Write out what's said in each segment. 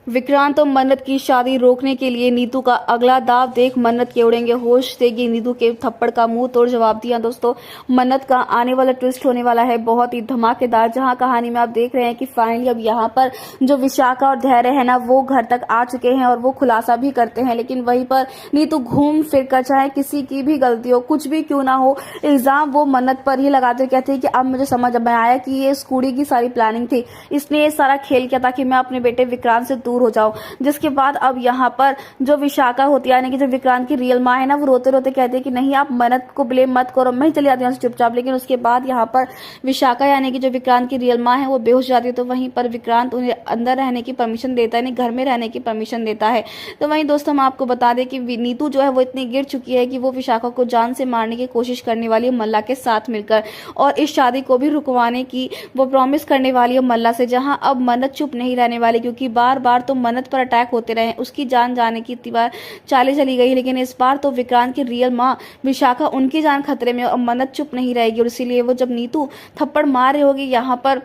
विक्रांत और मन्नत की शादी रोकने के लिए नीतू का अगला दाव देख मन्नत के उड़ेंगे होश। देगी नीतू के थप्पड़ का मुंह तोड़ जवाब दिया। दोस्तों, मन्नत का आने वाला ट्विस्ट होने वाला है बहुत ही धमाकेदार, जहां कहानी में आप देख रहे हैं कि फाइनली अब यहाँ पर जो विशाखा और धैर्य है ना, वो घर तक आ चुके हैं और वो खुलासा भी करते हैं। लेकिन वहीं पर नीतू घूम फिर कर, चाहे किसी की भी गलती हो, कुछ भी क्यों ना हो, इल्जाम वो मन्नत पर ही लगाते कहते हैं कि अब मुझे समझ में आया कि ये इस कुड़ी की सारी प्लानिंग थी, इसने ये सारा खेल किया ताकि मैं अपने बेटे विक्रांत से दूर हो जाऊं। जिसके बाद अब यहाँ पर जो विशाखा होती है, यानी कि जो विक्रांत की रियल माँ है ना, वो रोते रोते कहते हैं कि नहीं, आप मन्नत को ब्लेम मत करो, मैं ही चली जाती हूँ चुपचाप। लेकिन उसके बाद यहाँ पर विशाखा यानी कि जो विक्रांत की रियल माँ है वो बेहोश जाती है। तो वहीं पर विक्रांत उन्हें अंदर रहने की परमिशन देता है, यानी घर में रहने की परमिशन देता है। तो वहीं दोस्तों, हम आपको बता दें कि नीतू जो है वो इतनी गिर चुकी है कि वो विशाखा को जान से मारने की कोशिश करने वाली है मल्ला के साथ मिलकर, और इस शादी को भी रुकवाने की वो प्रॉमिस करने वाली है मल्ला से। जहां अब मन्नत चुप नहीं रहने वाली, क्योंकि बार बार तो मन्नत पर अटैक होते रहे, उसकी जान जाने की इतनी बार चालें चली गई, लेकिन इस बार तो विक्रांत की रियल माँ विशाखा, उनकी जान खतरे में, और मन्नत चुप नहीं रहेगी। और इसीलिए वो जब नीतू थप्पड़ मार रही होगी यहाँ पर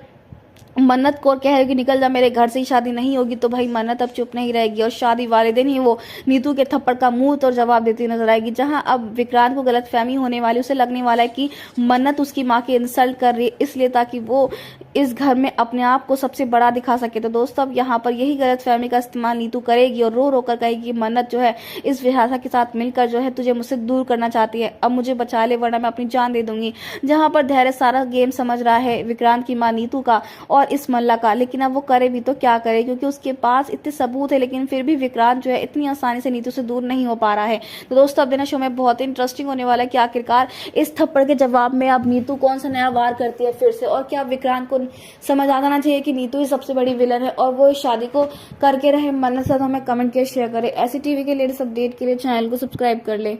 मन्नत को, कहेगी निकल जा मेरे घर से, ही शादी नहीं होगी, तो भाई मन्नत अब चुप नहीं रहेगी और शादी वाले दिन ही वो नीतू के थप्पड़ का मुंह तोड़ जवाब देती नजर आएगी। जहां अब विक्रांत को गलतफहमी होने वाली, उसे लगने वाला है कि मन्नत उसकी माँ की इंसल्ट कर रही है, इसलिए ताकि वो इस घर में अपने आप को सबसे बड़ा दिखा सके। तो दोस्तों, अब यहाँ पर यही गलतफहमी का इस्तेमाल नीतू करेगी और रो रो कर कहेगी मन्नत जो है इस विशाखा के साथ मिलकर जो है तुझे मुझसे दूर करना चाहती है, अब मुझे बचा ले वरना मैं अपनी जान दे दूंगी। जहां पर धैर्य सारा गेम समझ रहा है विक्रांत की माँ नीतू का और इस मल्ला का, लेकिन अब वो करे भी तो क्या करे, क्योंकि उसके पास इतने सबूत है, लेकिन फिर भी विक्रांत जो है इतनी आसानी से नीतू से दूर नहीं हो पा रहा है। तो दोस्तों, अब देना शो में बहुत इंटरेस्टिंग होने वाला है कि आखिरकार इस थप्पड़ के जवाब में अब नीतू कौन सा नया वार करती है फिर से, और क्या विक्रांत को समझ आ जाना चाहिए कि नीतू ही सबसे बड़ी विलन है और वो इस शादी को करके रहे। मन्नत साथ हमें कमेंट के शेयर करें। ऐसी टीवी के लेटेस्ट अपडेट के लिए चैनल को सब्सक्राइब कर ले।